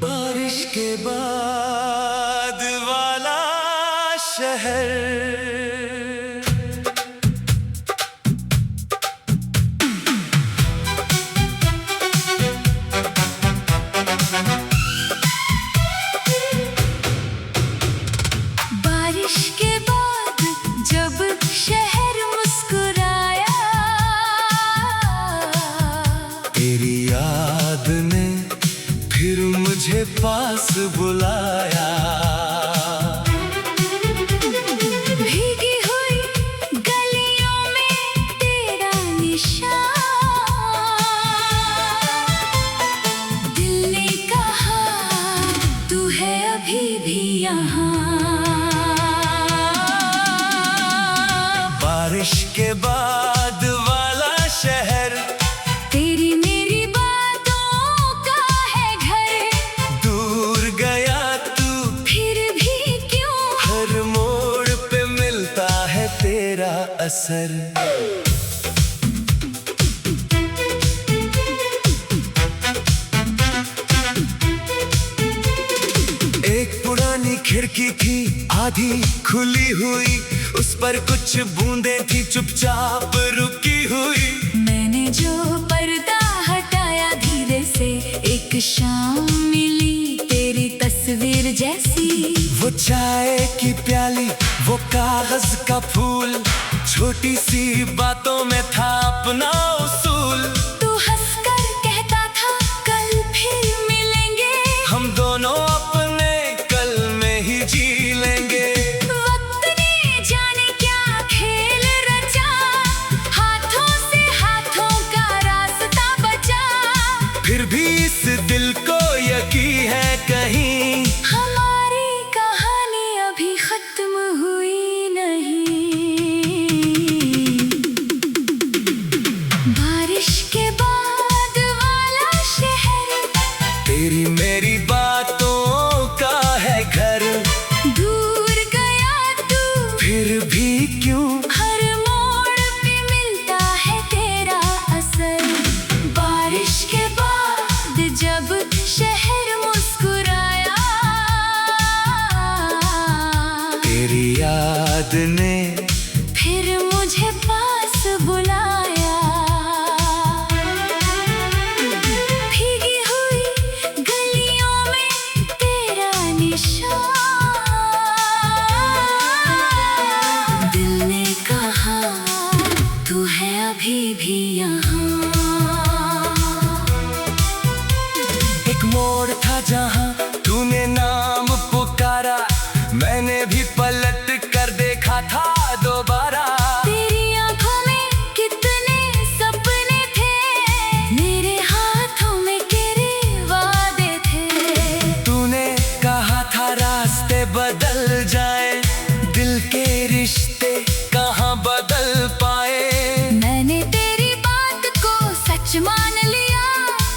बारिश के बाद वाला शहर, बारिश के बाद जब शहर मुस्कुराया, तेरी याद ने फिर मुझे पास बुलाया। भीगी हुई गलियों में तेरा निशान, दिल ने कहा तू है अभी भी यहाँ। बारिश के बाद वाला शहर, तेरी मेरी बातों का है घर, दूर गया तू फिर भी क्यों हर मोड़ पे मिलता है तेरा असर। एक पुरानी खिड़की थी आधी खुली हुई, उस पर कुछ बूंदें थी चुपचाप रुकी हुई। मैंने जो पर्दा हटाया धीरे से, एक शाम मिली तेरी तस्वीर जैसी। वो चाय की प्याली, वो कागज का फूल, छोटी सी बातों में था अपना उसूल। तू हंसकर कहता था कल फिर मिलेंगे, हम दोनों अपने कल में ही जी लेंगे। वक्त ने जाने क्या खेल रचा, हाथों से हाथों का रास्ता बचा। फिर भी इस दिल को यकीन है कहीं हमारी कहानी अभी खत्म हुई नहीं। बारिश के बाद वाला शहर, तेरी मेरी बातों का है घर, दूर गया तू फिर भी क्यों हर मोड़ पे मिलता है तेरा असर। बारिश के बाद जब शहर मुस्कुराया, तेरी याद ने फिर मुझे पास बुलाया। भीगी हुई गलियों में तेरा निशान, दिल ने कहा तू है अभी भी यहाँ। एक मोड़ था जहाँ तूने नाम पुकारा, मैंने भी पलट कर देखा था दोबारा। तेरी आंखों में कितने सपने थे, मेरे हाथों में तेरे वादे थे। तूने कहा था रास्ते बदल जाए, दिल के रिश्ते कहाँ बदल पाए। मैंने तेरी बात को सच मान लिया,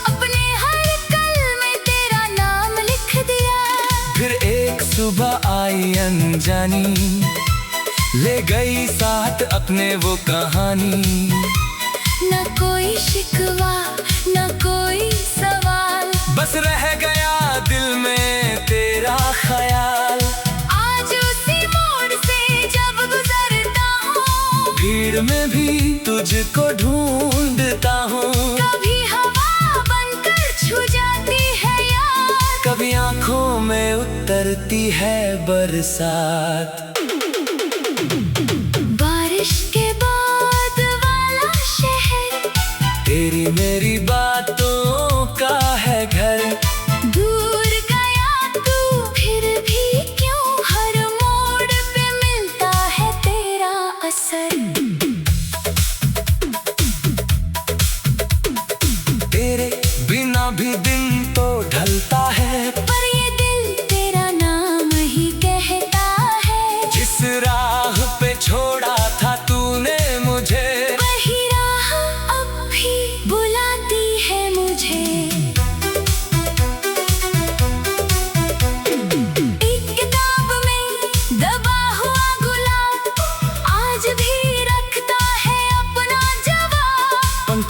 अपने हर कल में तेरा नाम लिख दिया। फिर एक सुबह आई अनजानी, ले गई साथ अपने वो कहानी। न कोई शिकवा न कोई सवाल, बस रह गया दिल में तेरा ख्याल। आज उसी मोड़ से जब गुजरता हूँ, भीड़ में भी तुझको ढूंढता हूँ। कभी हवा बनकर छू जाती है याद, कभी आंखों में उतरती है बरसात। बारिश के बाद वाला शहर, तेरी मेरी बातों का है घर, दूर गया तू फिर भी क्यों हर मोड़ पे मिलता है तेरा असर। तेरे बिना भी दिन तो ढलता है, पर ये दिल तेरा नाम ही कहता है। जिस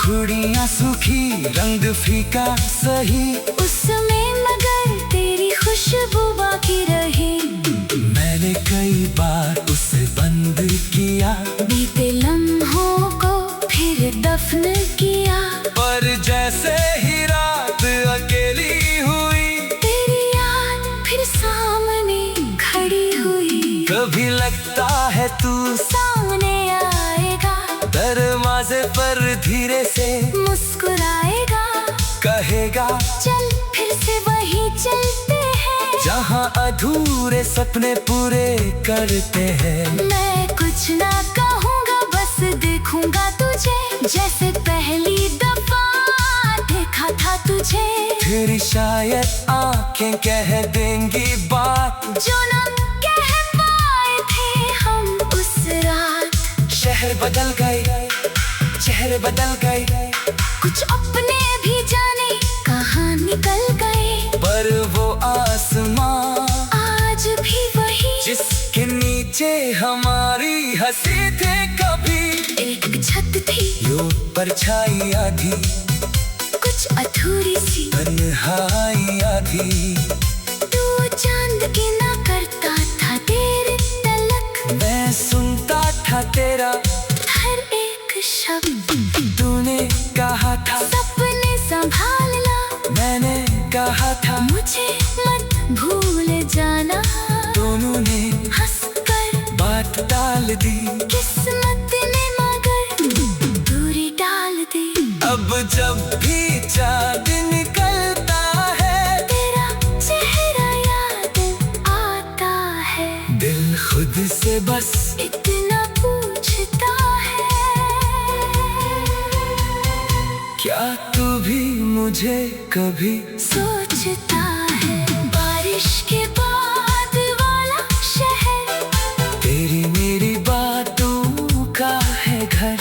पंखुड़ियाँ सूखी, रंग फीका सही, उसमें मगर तेरी खुशबू बाकी रही। मैंने कई बार उसे बंद किया, बीते लम्हों को फिर दफन किया, पर जैसे ही रात अकेली हुई, तेरी याद फिर सामने खड़ी हुई। कभी लगता है तू सामने आएगा, दरवाजे पर धीरे से मुस्कुराएगा, कहेगा चल फिर से वही चलते हैं, जहाँ अधूरे सपने पूरे करते हैं। मैं कुछ ना कहूँगा, बस देखूंगा तुझे, जैसे पहली दफा देखा था तुझे। तेरी शायद आंखें कह देंगी बात, जो न कह पाए थे हम उस रात। शहर बदल गए, चेहरे बदल गए, कुछ अपने भी जाने कहाँ निकल गए, पर वो आसमां आज भी वही, जिसके नीचे हमारी हंसी थे कभी। एक छत थी, यूं परछाई आधी, कुछ अधूरी सी तन्हाई आधी, तू चांद की ना करता था तेरे तलक, मैं सुनता था तेरा हर एक शब्द। तूने कहा था सपने संभाल ला, मैंने कहा था मुझे मत भूल जाना, दोनों ने हंसकर बात टाल दी, किस्मत ने मगर दूरी डाल दी। अब जब भी चाँद निकलता है, तेरा चेहरा याद आता है, दिल खुद से बस इतना पूछता है, क्या तू भी मुझे कभी सोचता है। बारिश के बाद वाला शहर, तेरी मेरी बातों का है घर,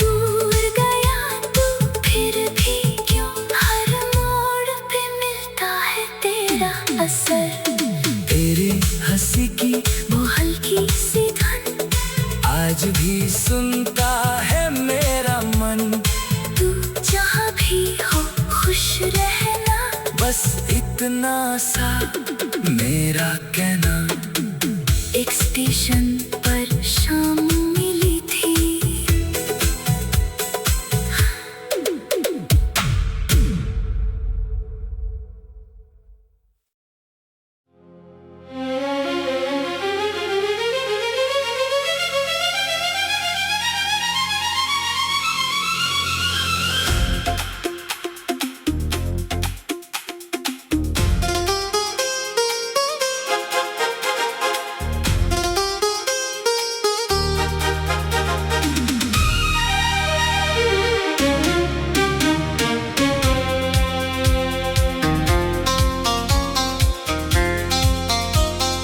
दूर गया तू फिर भी क्यों, हर मोड़ पे मिलता है तेरा असर। तेरी हंसी की वो हल्की सी धुन, आज भी सुनता है मेरा मन, तू जहाँ भी हो खुश रहना, बस इतना सा मेरा कहना। एक स्टेशन पर शाम मिली थी,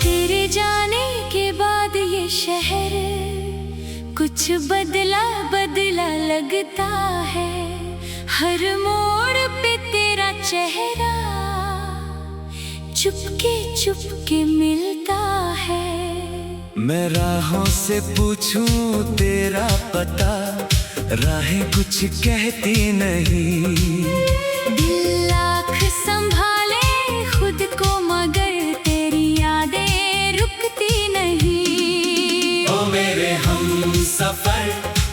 तेरे जाने के बाद ये शहर कुछ बदला बदला लगता है, हर मोड़ पे तेरा चेहरा चुपके चुपके मिलता है। मैं राहों से पूछूं तेरा पता, राहें कुछ कहती नहीं, दिल लाख संभाले खुद को मगर तेरी यादें रुकती नहीं। ओ मेरे हम सफर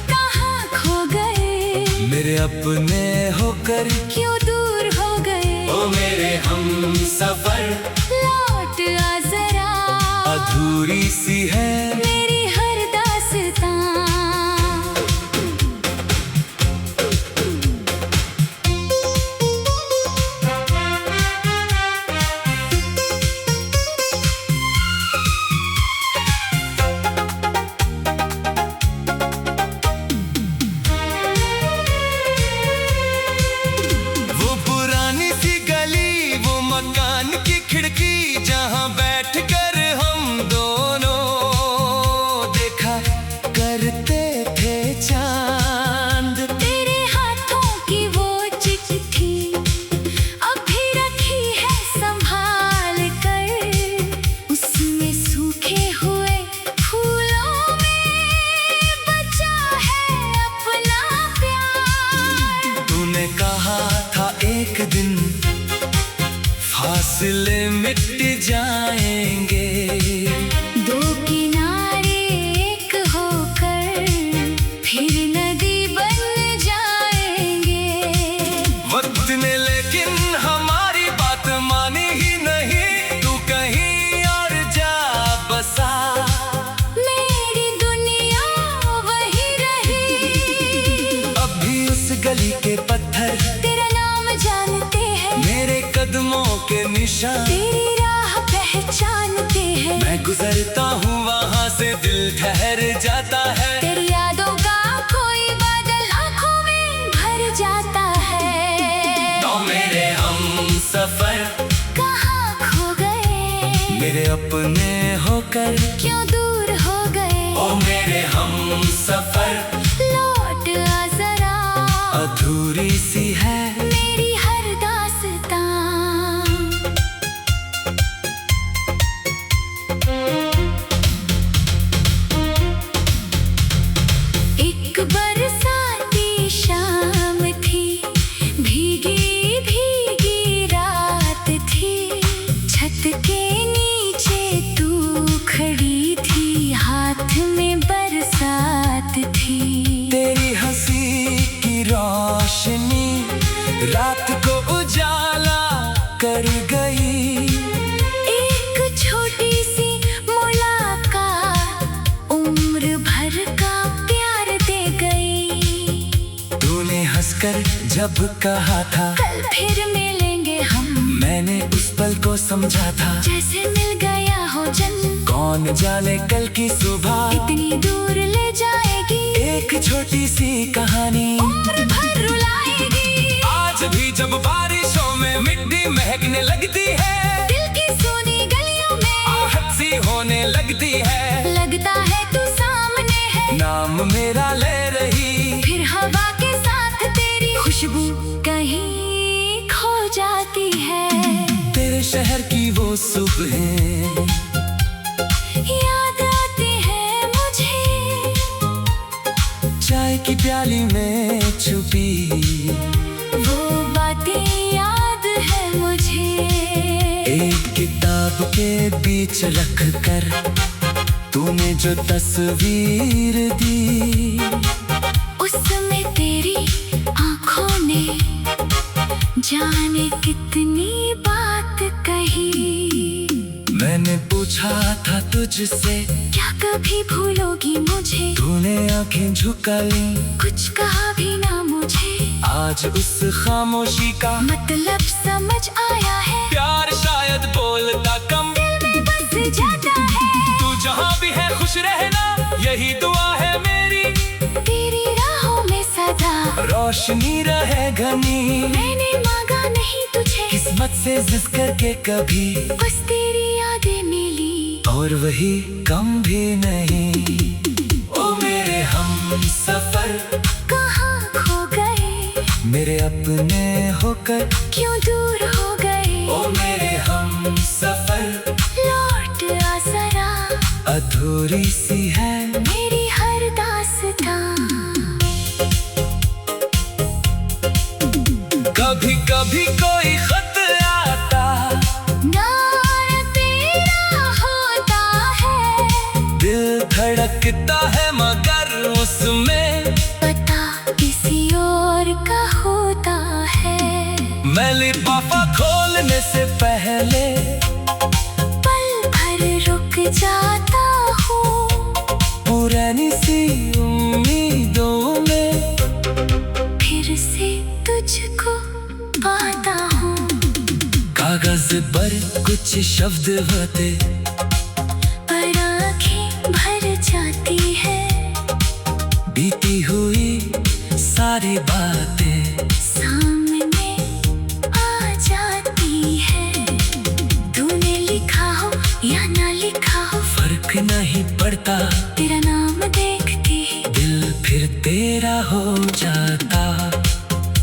कहाँ खो गए, मेरे अपने होकर क्यों दूर हो गए, ओ मेरे हम सफर लौट आ जरा, अधूरी सी है मेरी हर दास्तां। वो पुरानी सी गली, वो मकान की खिड़की, जहाँ बैठ कर हम दोनों फासले मिट जाएंगे। दो किनारे एक होकर फिर नदी बन जाएंगे। वक्त ने लेकिन हमारी बात मानी ही नहीं, तू कहीं और जा बसा। मेरी दुनिया वही रही। अब भी उस गली के पत्थर तेरा नाम जानते हैं, मेरे कदमों के निशान तेरी राह पहचानते हैं। मैं गुजरता हूँ वहाँ से दिल ठहर जाता है। तेरी यादों का कोई बादल आँखों में भर जाता है। तो मेरे हम सफर कहाँ खो गए, मेरे अपने होकर क्यों दूर हो गए। ओ मेरे हम सफर लौट आ जरा, अधूरी सी है मेरी हर दास्तां। एक बरसाती शाम थी, भीगी भीगी रात थी। छत के नीचे तू खड़ी थी, हाथ में बरसात थी। तेरी हंसी की रोशनी रात को उजाला कर गई। एक छोटी सी मुलाकात उम्र भर का प्यार दे गई। तूने हंसकर जब कहा था कल फिर मिलेंगे हम, मैंने उस पल को समझा था जैसे मिल गया हो जन्म। कौन जाने कल की सुबह इतनी दूर ले जाएगी, एक छोटी सी कहानी उम्र भर रुलाएगी। आज भी जब बारिशों में मिट्टी महकने लगती है, दिल की सोनी गलियों में आहट सी होने लगती है। लगता है तू सामने है, नाम मेरा ले रही, फिर हवा के साथ तेरी खुशबू कहीं खो जाती है। तेरे शहर की वो सुबहें याद आती है मुझे, चाय की प्याली में छुपी वो बातें याद है मुझे। एक किताब के बीच रख कर तूने जो तस्वीर दी, उसमें तेरी आंखों ने जाने कितनी बात कही। मैंने पूछा था तुझसे क्या कभी भूलोगी मुझे, तूने आंखें झुका ली, कुछ कहा भी ना मुझे। आज उस खामोशी का मतलब समझ आया है, प्यार शायद बोलता कम दिल में बस जाता है। तू जहाँ भी है खुश रहना, यही दुआ है मेरी। तेरी राहों में सदा रोशनी रहे घनी, मैंने मांगा नहीं तुझे, किस्मत से जिस करके कभी बस तेरी यादें मिली, और वही कम भी नहीं। ओ मेरे हम सफर कहाँ खो गए, मेरे अपने होकर क्यों दूर हो गए। ओ मेरे हम सफर लौट आ जरा, अधूरी सी है मेरी हर दास्तां। कभी कभी कोई खत आता, नाम तेरा होता है, दिल धड़कता है मगर उसमें पता किसी और का होता है। मैं लिफाफा खोलने से पहले पल भर रुक जाता हूँ, पुरानी सी उम्मीदों में फिर से तुझको पाता हूँ। कागज पर कुछ शब्द होते, पर आँखें भर जाती है, बीती हुई सारी बातें सामने आ जाती है। तूने लिखा हो या ना लिखा हो, फर्क नहीं पड़ता, तेरा नाम देखती ही दिल फिर तेरा हो जाता।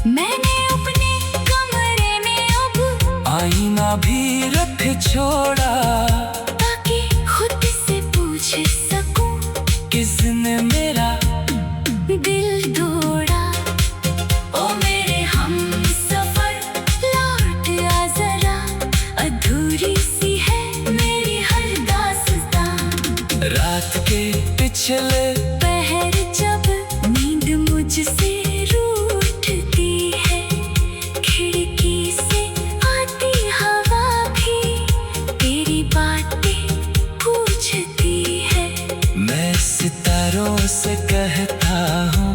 मैंने अपने कमरे में अब आईना भी रख छोड़ा, ताकि खुद से पूछ सकूं किसने मेरा दिल तोड़ा। ओ मेरे हम सफर लौट आ जरा, अधूरी पिछले पहर जब नींद मुझसे रूठती है, खिड़की से आती हवा भी तेरी बातें पूछती है। मैं सितारों से कहता हूँ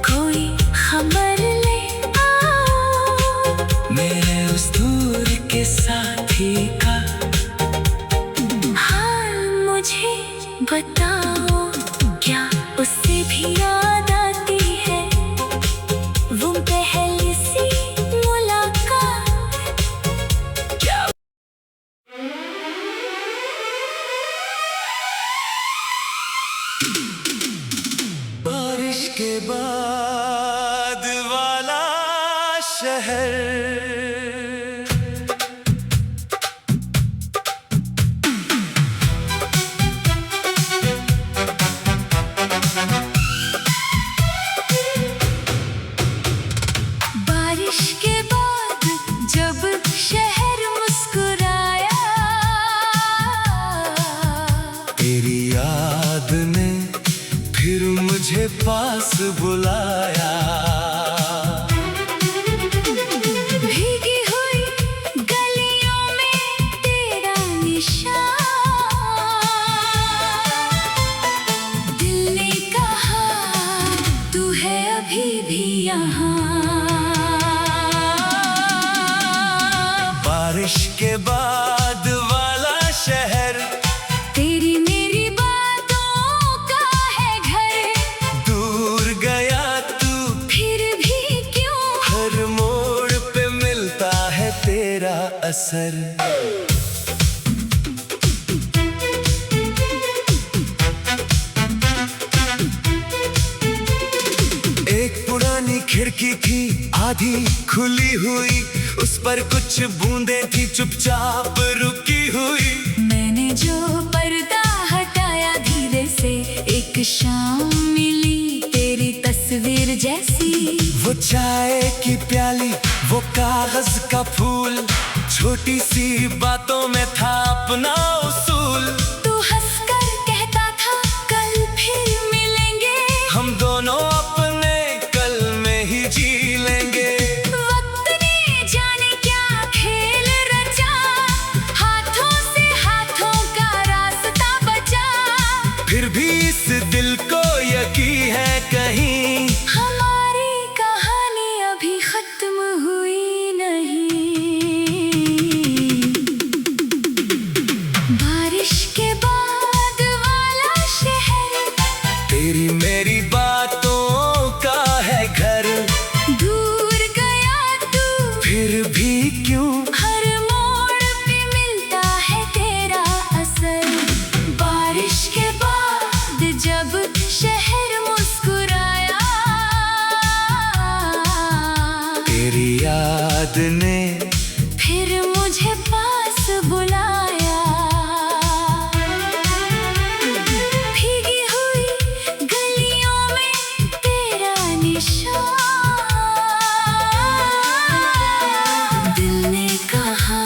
कोई खबर ले आओ मेरे उस दूर के साथी का। मुझे बताओ क्या उससे भी याद आती है वो पहली सी मुलाकात। क्या बारिश के बाद वाला शहर, बारिश के बाद जब शहर मुस्कुराया, तेरी याद ने फिर मुझे पास बुलाया। भीगी हुई गलियों में तेरा निशान, दिल ने कहा तू है अभी भी यहाँ। बारिश के बाद वाला शहर, तेरी मेरी बातों का है घर, दूर गया तू फिर भी क्यों हर मोड़ पे मिलता है तेरा असर। एक पुरानी खिड़की थी आधी खुली हुई, उस पर कुछ बूंदें थी चुपचाप रुकी हुई। मैंने जो पर्दा हटाया धीरे से, एक शाम मिली तेरी तस्वीर जैसी। वो चाय की प्याली, वो कागज का फूल, छोटी सी बातों में था अपना उसूल। तू हंसकर कहता था कल फिर मिलेंगे, हम दोनों अपने कल में ही जी लेंगे। वक्त ने जाने क्या खेल रचा, हाथों से हाथों का रास्ता बचा। फिर भी इस दिल को यकीन है कहीं हमारी कहानी अभी खत्म हुई नहीं। बारिश के बाद वाला शहर, तेरी मेरी बातों का है घर, दूर गया तू फिर भी क्यों हर मोड़ पे मिलता है तेरा असर। बारिश के बाद जब शहर मुस्कुराया, तेरी याद ने फिर मुझे पास बुलाया। भीगी हुई गलियों में तेरा निशान, दिल ने कहा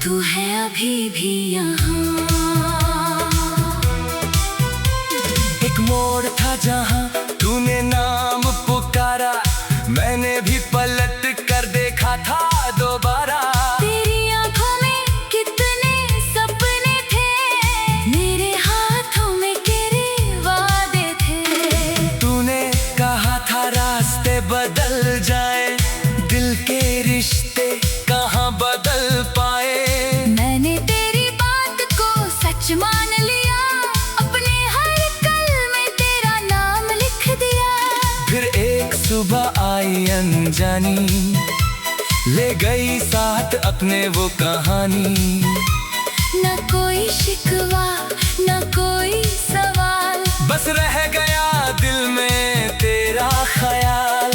तू है अभी भी यहाँ। एक मोड़ था जहाँ तूने नाम पुकारा, मैंने भी पलट कर देखा था दोबारा। तेरी आंखों में कितने सपने थे, मेरे हाथों में तेरे वादे थे। तूने कहा था रास्ते बदल जाए, दिल के रिश्ते कहाँ बदल पाए। मैंने तेरी बात को सच मान लिया, अपने हर कल में तेरा नाम लिख दिया। फिर एक सुबह आई अनजानी, ले गई साथ अपने वो कहानी। न कोई शिकवा न कोई सवाल, बस रह गया दिल में तेरा ख्याल।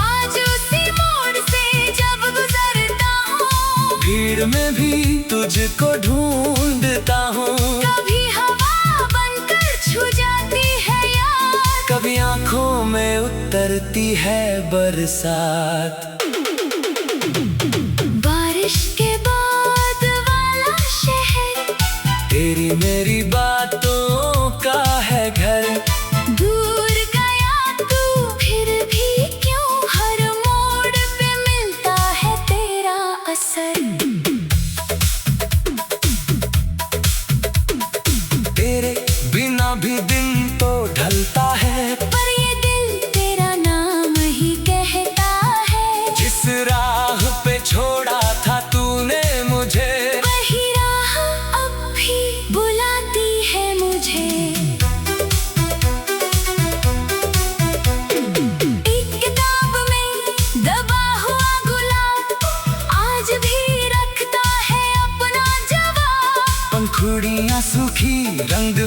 आज उसी मोड़ से जब गुजरता हूँ, भीड़ में भी तुझको ढूंढता हूँ। कभी हवा बनकर छू जाती है यार, कभी आंखों में उतरती है बरसात। बारिश के बाद वाला शहर, तेरी मेरी बातों का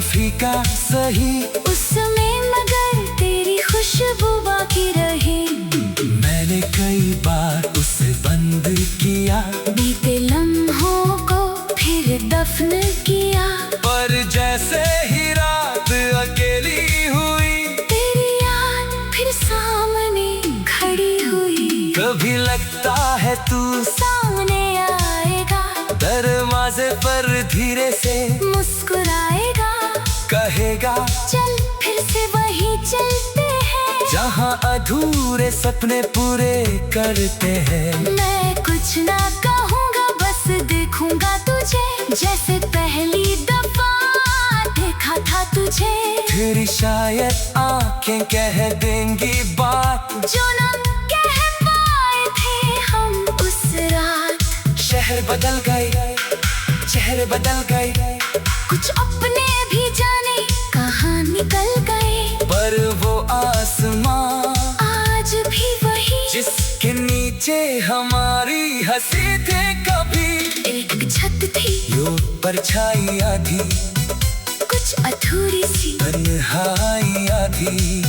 फीका सही, उसमें मगर तेरी खुशबू बाकी रही। मैंने कई बार उसे बंद किया, बीते लम्हों को फिर दफन किया। पर जैसे ही रात अकेली हुई, तेरी याद फिर सामने खड़ी हुई। कभी लगता है तू सामने आएगा, दरवाजे पर धीरे से मुस्कुराएगा, कहेगा चल फिर से वही चलते हैं, जहाँ अधूरे सपने पूरे करते हैं। मैं कुछ ना कहूँगा, बस देखूंगा तुझे, जैसे पहली दफा देखा था तुझे। तेरी शायद आंखें कह देंगी बात, जो ना कह पाए थे हम उस रात। शहर बदल गए, चेहरे बदल गए, कुछ अपने भी जाने कहाँ निकल गए, पर वो आसमां आज भी वही, जिसके नीचे हमारी हंसी थे कभी। एक छत थी, यो परछाई आधी, कुछ अधूरी सी तन्हाई आधी।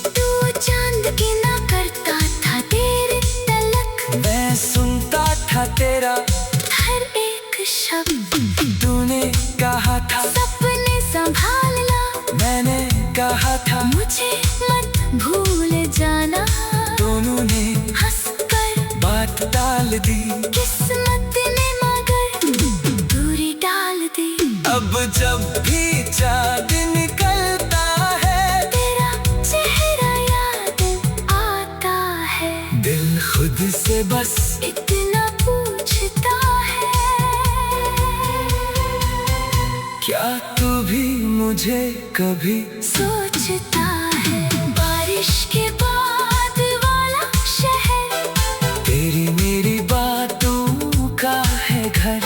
तू चांद की ना करता था तेरे तलक, मैं सुनता था तेरा हर एक शब्द। तूने कहा था सपने संभाल ला, मैंने कहा था मुझे मत भूल जाना। दोनों ने हंसकर बात टाल दी, किस्मत ने मगर दूरी डाल दी। अब जब भी चाँद निकलता है, तेरा चेहरा याद आता है, दिल खुद से बस इतना पूछता है, क्या तू भी मुझे कभी सोचता है। बारिश के बाद वाला शहर, तेरी मेरी बातों का है घर।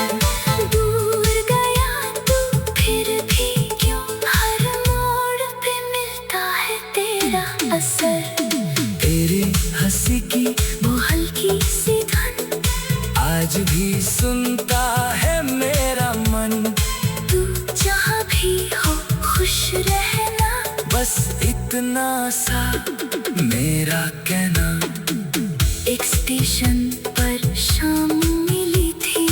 दूर गया तू फिर भी क्यों, हर मोड़ पे मिलता है तेरा असर। तेरी हंसी की वो हल्की सी धुन, आज भी सुनता है मेरा मन। तू जहाँ भी हो खुश रहना, बस इतना सा मेरा कहना। एक स्टेशन पर शाम मिली थी,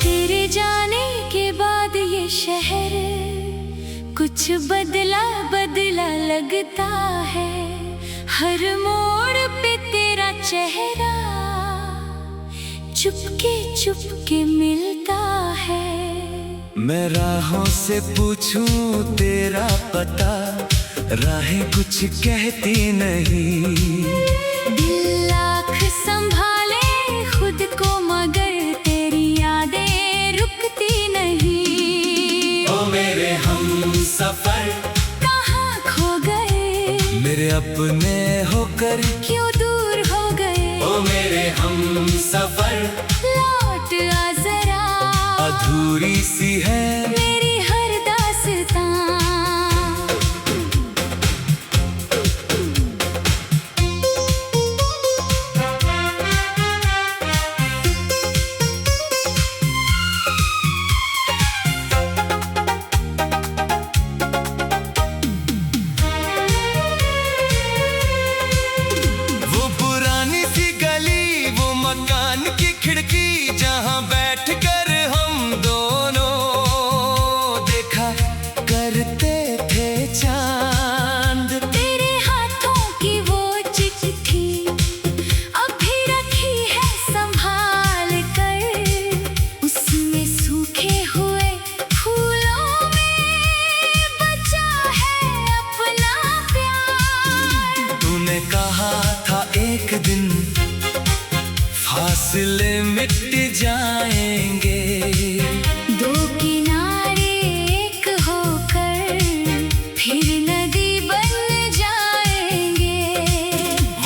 तेरे जाने के बाद ये शहर कुछ बदला बदला लगता है। हर मोड़ पे तेरा चेहरा चुपके चुपके मिलता है। मैं राहों से पूछूं तेरा पता, राहें कुछ कहती नहीं। दिल लाख संभाले खुद को, मगर तेरी यादें रुकती नहीं। ओ मेरे हम सफर, कहाँ खो गए, मेरे अपने होकर क्यों दूर हो गए। ओ मेरे हम सफर, लौट आ जरा, अधूरी सी है मेरी हर दास्तां। वो पुरानी सी गली, वो मकान की खिड़की, जहाँ बैठ कर हम दोनों जाएंगे। दो किनारे एक होकर फिर नदी बन जाएंगे।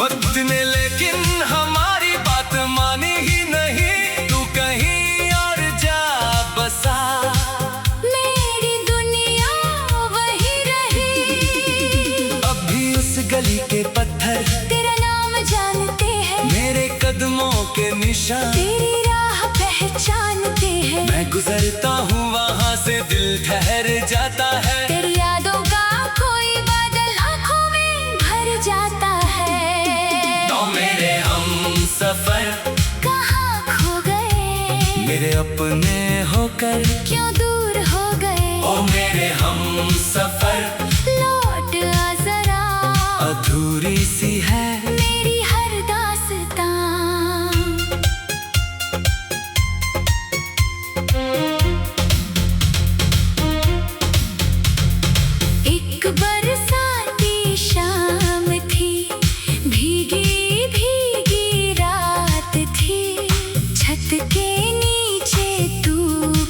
वक्त ने लेकिन हमारी बात मानी ही नहीं, तू कहीं और जा बसा। मेरी दुनिया वही रही। अब भी उस गली के पत्थर तेरा नाम जानते हैं, मेरे कदमों के निशान तेरी राह पहचानते हैं। मैं गुजरता हूँ वहाँ से दिल ठहर जाता है। तेरी यादों का कोई बादल आँखों में भर जाता है। तो मेरे हम सफर कहाँ खो गए, मेरे अपने होकर क्यों दूर हो गए। ओ मेरे हम सफर लौट आ जरा, अधूरी सी है मेरी हर दास्तां। एक बरसाती शाम थी, भीगी भीगी रात थी। छत के नीचे तू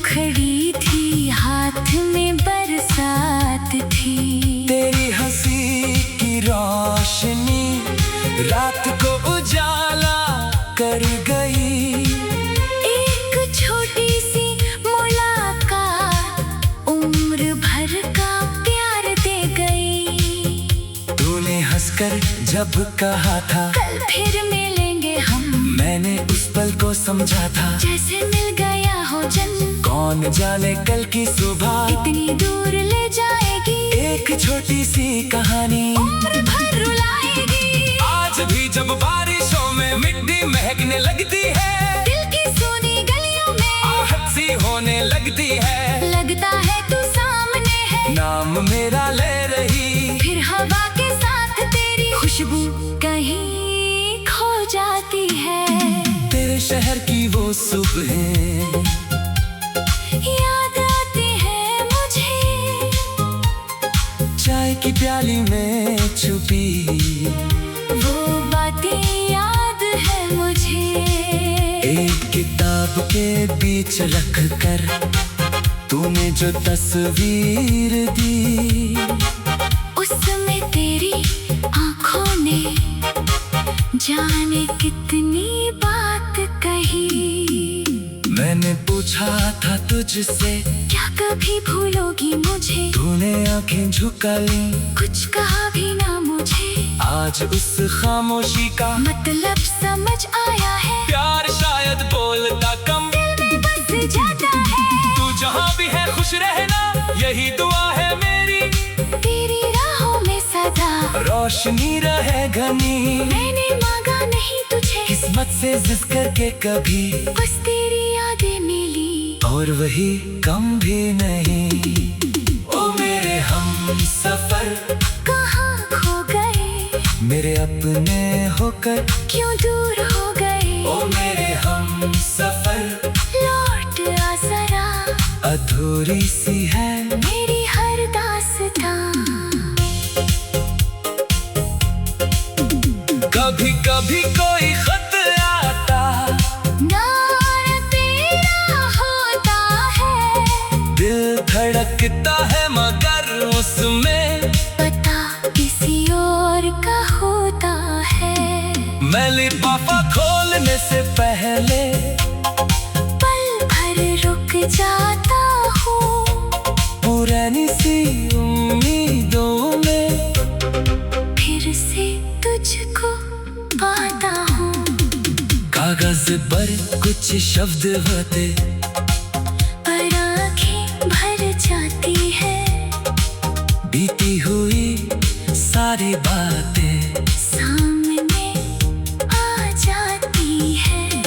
खड़ी थी, हाथ में बरसात थी। तेरी हंसी की रोशनी रात को उजाला कर गई। एक छोटी सी मुलाकात उम्र भर का प्यार दे गई। तूने हंसकर जब कहा था कल फिर मिलेंगे हम, मैंने उस पल को समझा था जैसे मिल गया हो जन्म। कौन जाने कल की सुबह इतनी दूर ले जाएगी, एक छोटी सी कहानी उम्र भर रुलाएगी। आज भी जब बारिशों में मिट्टी महकने लगती है, दिल की सोनी गलियों में आहट सी होने लगती है। लगता है तू सामने है, नाम मेरा ले रही, फिर हवा के साथ तेरी खुशबू कहीं खो जाती है। तेरे शहर की वो सुबहें याद आती है मुझे, चाय की प्याली में छुपी वो बातें याद है मुझे। एक किताब के बीच रख कर तूने जो तस्वीर दी, उसमें तेरी आँखों ने जाने कितनी बात कही। मैंने पूछा था तुझसे क्या कभी भूलोगी मुझे, तूने आंखें झुका ली, कुछ कहा भी ना मुझे। आज उस खामोशी का मतलब समझ आया है, प्यार शायद बोलता कम दिल में बस जाता है। तू जहाँ भी है खुश रहना, यही दुआ है मेरी। तेरी राहों में सदा रोशनी रहे घनी, मैंने मांगा नहीं तुझे, किस्मत से जिस करके कभी बस तेरी यादें मिली, और वही कम भी नहीं। ओ मेरे हम सफर कहाँ खो गए, मेरे अपने होकर क्यों दूर हो गए। ओ मेरे हम सफर लौट आ जरा, अधूरी सी है मेरी हर दास्तां। कभी कभी कोई खत आता, नाम तेरा होता है, दिल धड़कता है मगर उसमें पता किसी और का होता है। मैं लिफाफा खोलने से पहले पल भर रुक जाता हूँ, पुरानी सी उम्मीदों में फिर से तुझको पाता हूँ। कागज पर कुछ शब्द होते, पर आँखें भर जाती है, बीती हुई सारी बातें सामने आ जाती है।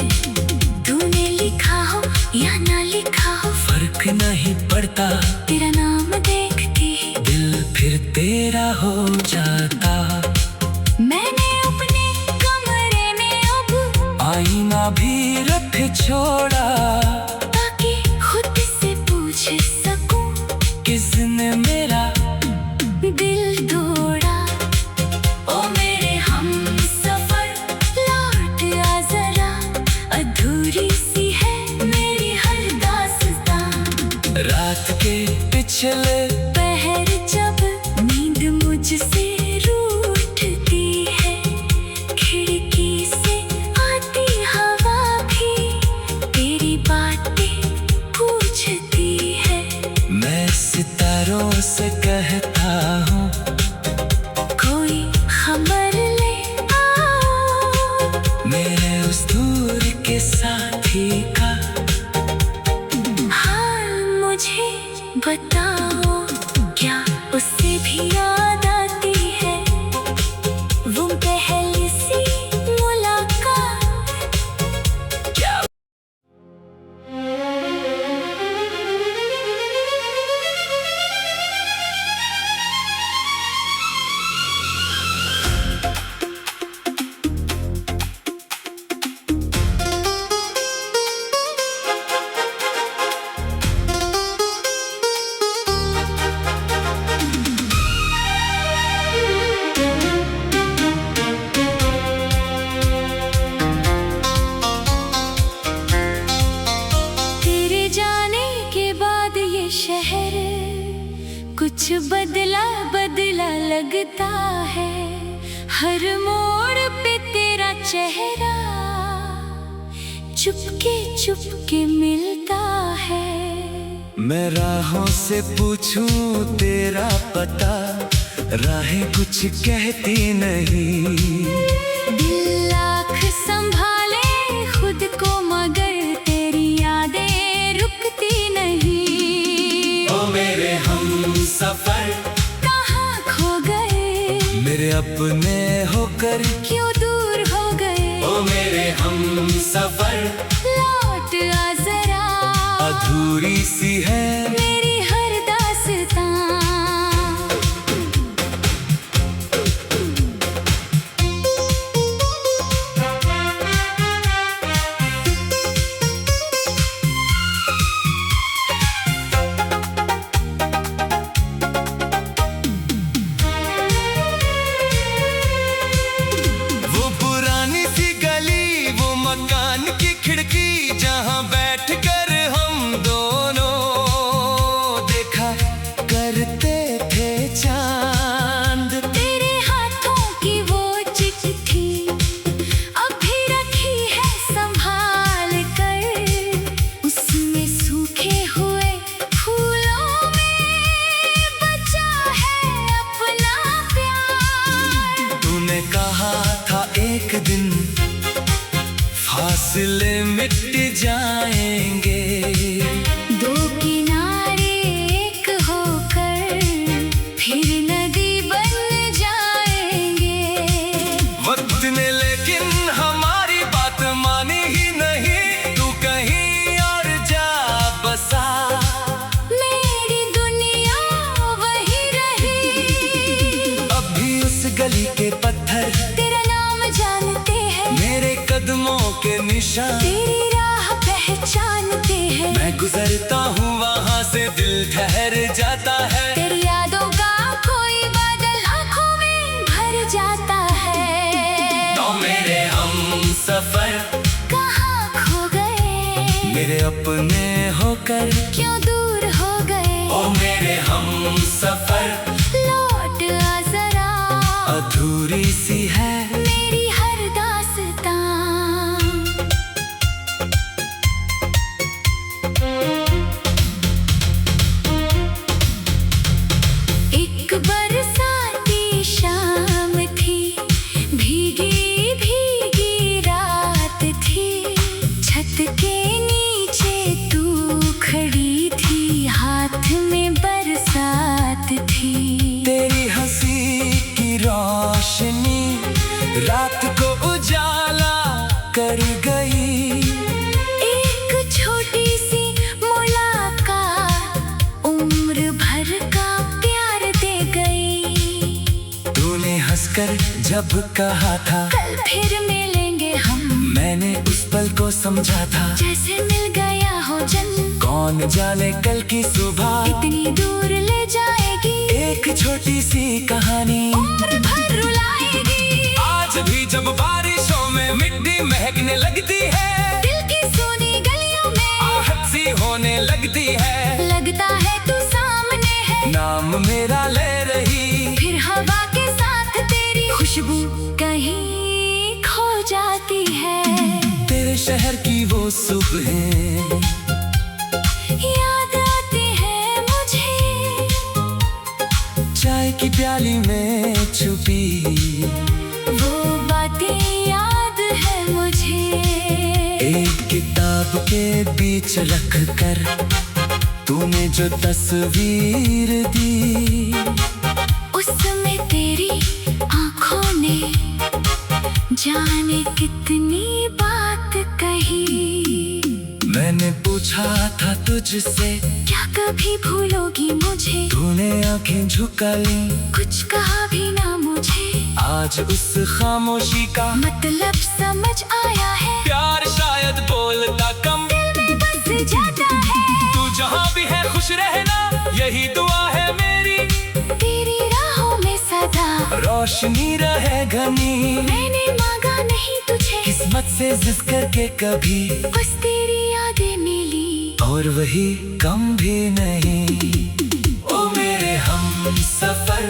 तूने लिखा हो या ना लिखा हो, फर्क नहीं पड़ता, तेरा नाम देखती ही दिल फिर तेरा हो जाता। मैंने अपने कमरे में अब आईना भी रख छोड़ा, ताकि खुद से पूछ सकूं किसने मेरा दिल तोड़ा। ओ मेरे हम सफर लौट आ जरा, अधूरी सी है ले। पहर जब नींद मुझसे रूठती है, खिड़की से आती हवा भी तेरी बातें पूछती है। मैं सितारों से कहता हूँ कोई खबर ले आओ, मेरे उस दूर के साथी का हाल मुझे बताओ। क्या उससे भी याद आती है वो पहली सी मुलाकात? क्या तेरे जाने के बाद ये शहर कुछ बदला बदला लगता है। हर मोड़ पे तेरा चेहरा चुपके चुपके मिलता है। मैं राहों से पूछूं तेरा पता, राहें कुछ कहती नहीं। दिल लाख संभाले खुद को मगर तेरी यादें रुकती नहीं। ओ मेरे हम सफर कहाँ खो गए, मेरे अपने होकर, क्यों दूर हो गए? ओ मेरे हम सफर लौट आ जरा, अधूरी सी है मेरी हर दास्तां। वो पुरानी सी गली, वो मकान की खिड़की, जहाँ बैठ कर हम दोनों देखा करते थे चांद। तेरे हाथों की वो चिट्ठी अभी रखी है संभाल कर, उसमें सूखे हुए फूलों में बचा है अपना प्यार। तूने कहा था एक दिन फासले मिट जाएंगे, दो किनारे एक होकर फिर नदी बन जाएंगे। वक्त ने लेकिन हमारी बात मानी ही नहीं, तू कहीं और जा बसा। मेरी दुनिया वही रही, अब भी उस गली के पत्थर तेरा नाम जानते हैं, मेरे कदमों के निशान। तेरी राह पहचानते हैं। मैं गुजरता हूँ वहाँ से, दिल ठहर जाता है। तेरी यादों का कोई बादल आँखों में भर जाता है। तो मेरे हम सफर कहाँ खो गए, मेरे अपने होकर, क्यों दूर हो गए? ओ मेरे हम सफर लौट आ जरा, अधूरी सी है मेरी हर दास्तां। एक बरसाती शाम थी, भीगी भीगी रात थी, छत के नीचे तू खड़ी थी, हाथ में बरसात थी। तेरी हंसी की रोशनी रात को उजाला कर गई। एक छोटी सी मुलाकात उम्र भर का प्यार दे गई। तूने हंसकर जब कहा था कल फिर मिलेंगे हम, मैंने उस पल को समझा था जैसे मिल गया हो जन्म। कौन जाने कल की सुबह इतनी दूर ले जाएगी, एक छोटी सी कहानी उम्र भर रुलाएगी। आज भी जब बारिशों में मिट्टी महकने लगती है, दिल की सोनी गलियों में आहट सी होने लगती है। लगता है तू सामने मेरा ले रही। फिर हवा के साथ तेरी खुशबू कहीं खो जाती है। तेरे शहर की वो सुबहें याद आती है मुझे, चाय की प्याली में छुपी वो बातें याद है मुझे। एक किताब के बीच रख कर तूने जो तस्वीर दी, उसमें तेरी आंखों ने जाने कितनी बात कही। मैंने पूछा था तुझसे, क्या कभी भूलोगी मुझे? तूने आंखें झुका ली, कुछ कहा भी ना मुझे। आज उस खामोशी का मतलब समझ आया है, प्यार शायद बोलता कम दिल में बस जाता है। तू जहाँ भी है खुश रहना, यही दुआ है मेरी। तेरी राहों में सदा रोशनी रहे घनी, मैंने मांगा नहीं तुझे, किस्मत से जिस करके कभी बस तेरी यादें मिली। और वही कम भी नहीं। ओ मेरे हम सफर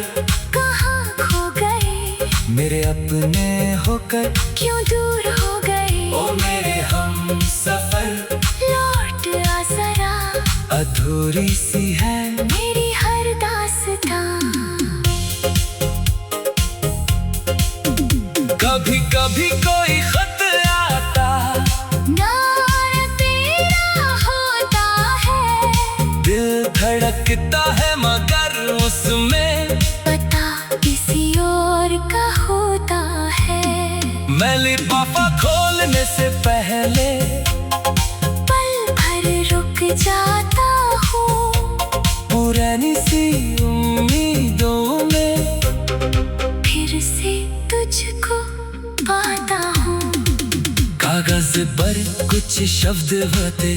कहाँ खो गए, मेरे अपने होकर क्यों दूर हो गए? ओ मेरे हम सफर लौट आ जरा, अधूरी सी है मेरी हर दास्तां। कभी कभी कोई खत आता, नाम तेरा होता है, दिल धड़कता है मगर उसमें पता किसी और का होता है। मैं लिफाफा खोलने से पहले पल भर रुक जाता हूँ, पुरानी सी उम्मीदों में फिर से तुझको पाता हूँ। कागज पर कुछ शब्द होते,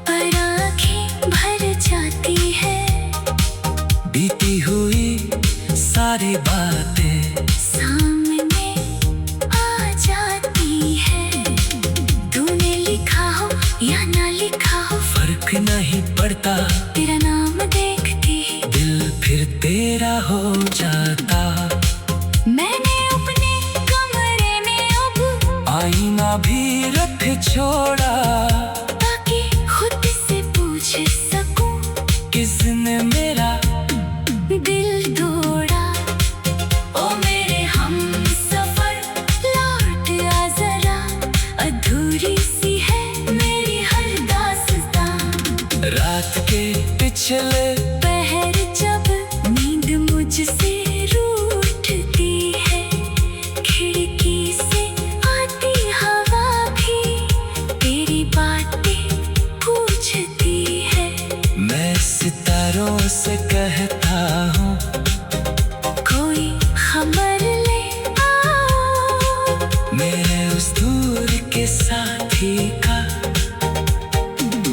पर आँखें भर जाती है, बीती हुई सारी बातें सामने आ जाती है। तूने लिखा हो या ना लिखा हो, फर्क नहीं पड़ता, तेरा नाम देखते ही दिल फिर तेरा हो जाता। मैंने अपने कमरे में अब आईना भी रख छोड़ा, ताकि खुद से पूछ सकूं किसने मेरा दिल तोड़ा। ओ मेरे हम सफर लौट आ जरा, अधूरी सी है मेरी हर दास्तां। रात के पिछले पहर जब नींद मुझसे रूठती है, खिड़की से आती हवा भी तेरी बातें पूछती है। मैं सितारों से कहता हूँ, कोई खबर ले आओ, मेरे उस दूर के साथी का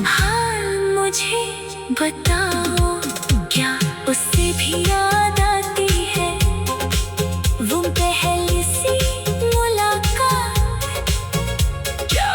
हाल मुझे बताओ। क्या उससे भी याद आती है वो पहली सी मुलाकात? क्या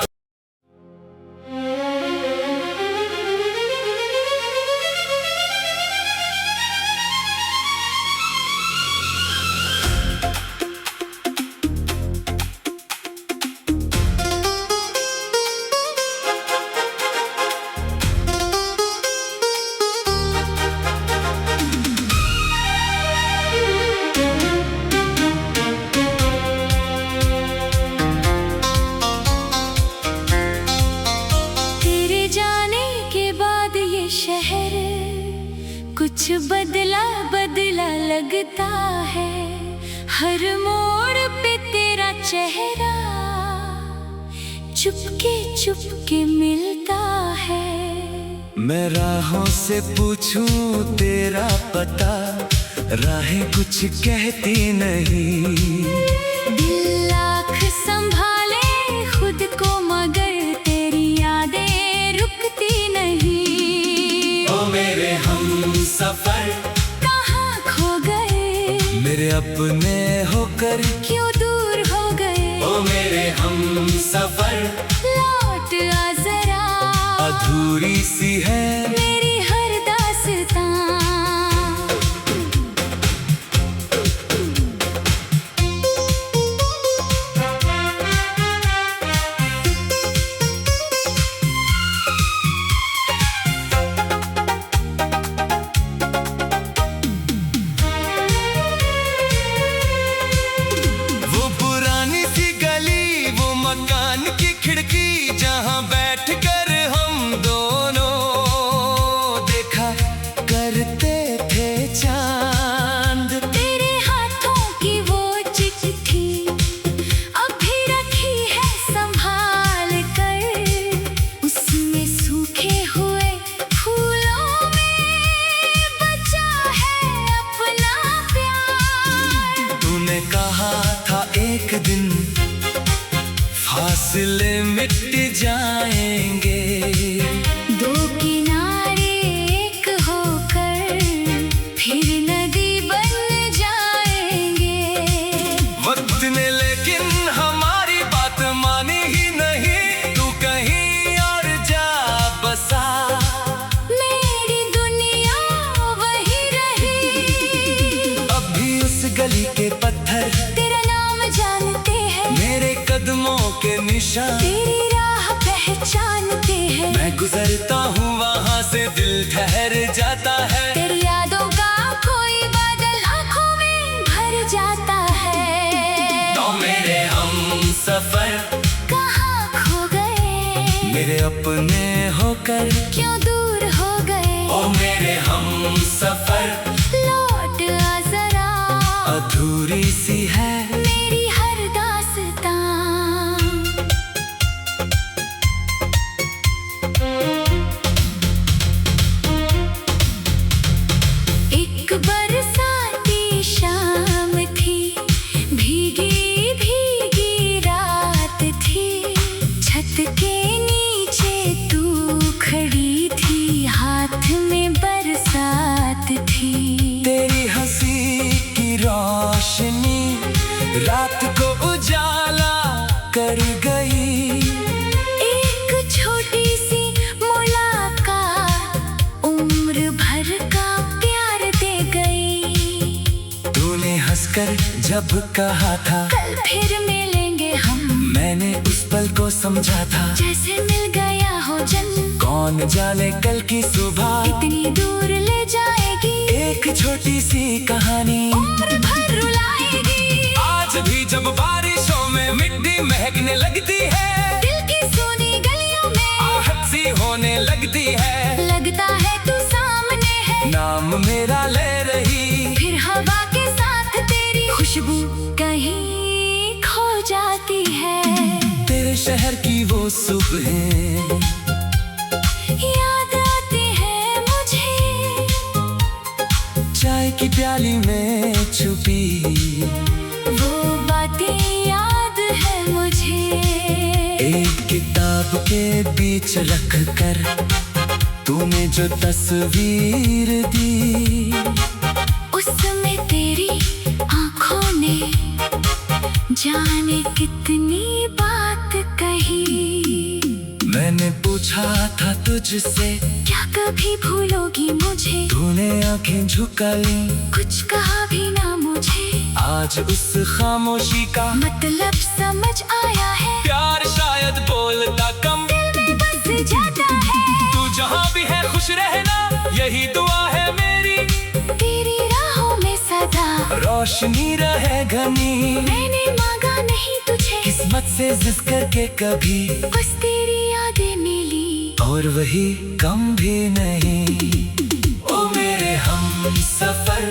तेरे जाने के बाद ये शहर कुछ बदला बदला लगता है। हर मोड़ पे तेरा चेहरा चुपके चुपके मिलता है। मैं राहों से पूछूं तेरा पता, राहें कुछ कहती नहीं। दिल लाख संभाले खुद को मगर तेरी यादें रुकती नहीं। ओ मेरे हम सफर कहाँ खो गए, मेरे अपने होकर क्यों दूर हो गए? ओ मेरे हम सफर लौट आ जरा, अधूरी सी है मेरी हर दास्तां। हमेशा तेरी राह पहचानते हैं। मैं गुजरता हूँ वहाँ से दिल ठहर जाता है। तेरी यादों का कोई बादल आँखों में भर जाता है। तो मेरे हम सफर कहाँ खो गए, मेरे अपने होकर क्यों दूर हो गए। ओ मेरे हम सफर लौट आ जरा, अधूरी सी है मेरी हर दास्तां। एक बरसाती शाम थी, भीगी भीगी रात थी। छत के नीचे तू खड़ी थी, हाथ में बरसात थी। तेरी हंसी की रोशनी रात को उजाला कर गई। एक छोटी सी मुलाकात उम्र भर का प्यार दे गई। तूने हंसकर जब कहा था कल फिर मिलेंगे हम, मैंने उस पल को समझा था जैसे मिल गया हो जन्म। कौन जाने कल की सुबह इतनी दूर ले जाएगी, एक छोटी सी कहानी उम्र भर रुलाएगी। आज भी जब बारिशों में मिट्टी महकने लगती है, दिल की सुनी गलियों में आहट सी होने लगती है। लगता है तू सामने है, नाम मेरा ले रही, फिर हवा के साथ तेरी खुशबू कहीं खो जाती है। तेरे शहर की वो सुबहें याद आती है मुझे, चाय की प्याली में छुपी वो बातें याद है मुझे। एक किताब के बीच रख कर तूने जो तस्वीर दी, उसमें तेरी आँखों ने जाने कितनी बात कही। मैंने पूछा था तुझसे क्या कभी भूलोगी मुझे, तूने आंखें झुका ली, कुछ कहा भी ना मुझे। आज उस खामोशी का मतलब समझ आया है, प्यार शायद बोलता कम दिल में बस जाता है। तू जहाँ भी है खुश रहना, यही दुआ है मेरी। तेरी राहों में सदा रोशनी रहे घनी, मैंने मांगा नहीं तुझे, किस्मत से जिस करके कभी बस तेरी यादें मिली, और वही कम भी नहीं। ओ मेरे हम सफर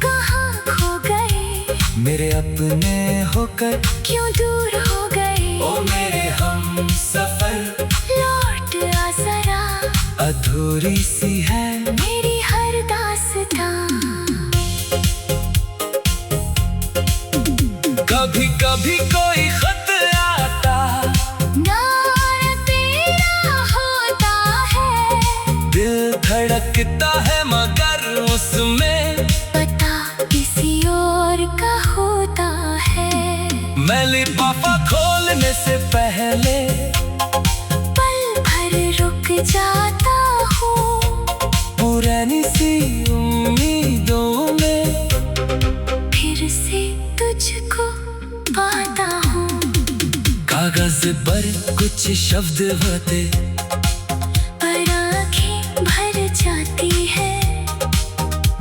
कहाँ खो गए, मेरे अपने होकर क्यों दूर हो गए। ओ मेरे हम सफर लौट आ जरा, अधूरी सी है मेरी हर दास्तां। कभी कभी कोई खत आता, नाम तेरा होता है, दिल धड़कता है मगर उसमें पता किसी और का होता है। मैं लिफाफा खोलने से पहले पल भर रुक जाता हूँ, पुरानी सी उम्मीदों में फिर से तुझको पाता हूँ। कागज पर कुछ शब्द होते, पर आँखें भर जाती है,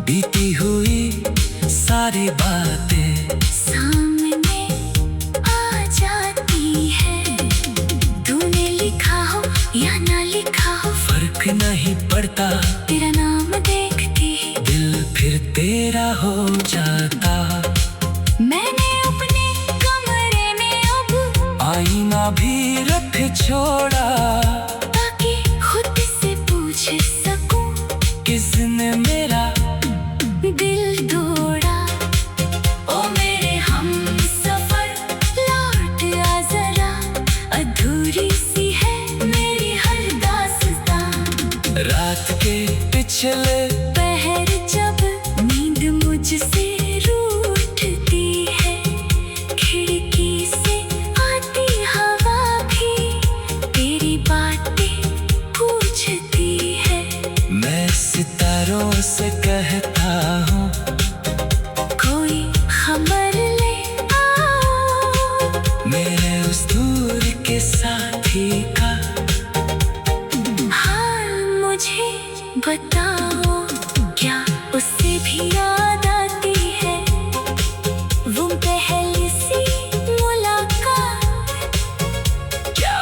बीती हुई सारी बातें सामने आ जाती है। तूने लिखा हो या ना लिखा हो, फर्क नहीं पड़ता, तेरा नाम देखते ही दिल फिर तेरा हो जाता। मैंने अपने कमरे में अब आईना भी रख छोड़ा, ताकि खुद से पूछ सकूं किसने मेरा दिल तोड़ा। ओ मेरे हम सफर लौट आ जरा, अधूरी सी है मेरी हर दास्तां। रात के पिछले पहर जब नींद मुझसे रूठती है, खिड़की से आती हवा भी तेरी बातें पूछती है। मैं सितारों से कहता हूँ, कोई खबर ले आओ, मेरे उस दूर के साथ बताओ क्या उससे भी याद आती है वो पहली सी मुलाकात। क्या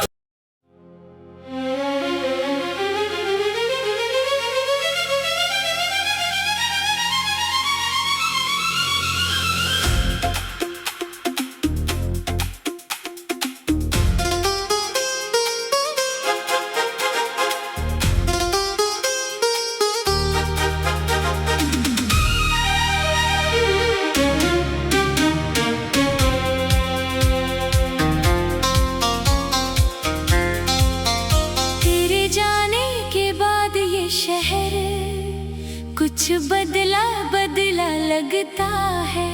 तेरे जाने के बाद ये शहर कुछ बदला बदला लगता है।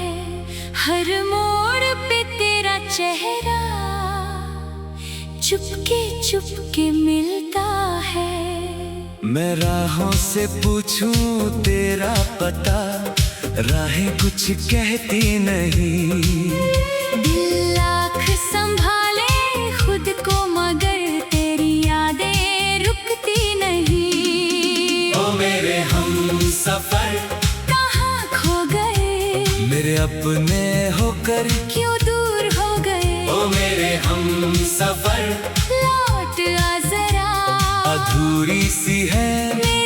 हर मोड़ पे तेरा चेहरा चुपके चुपके मिलता है। मैं राहों से पूछूं तेरा पता, राहें कुछ कहती नहीं। दिल लाख संभाले खुद को मगर तेरी यादें रुकती नहीं। ओ मेरे हम सफर कहाँ खो गए, मेरे अपने होकर क्यों दूर हो गए। ओ मेरे हम सफर लौट आ जरा, अधूरी सी है मेरी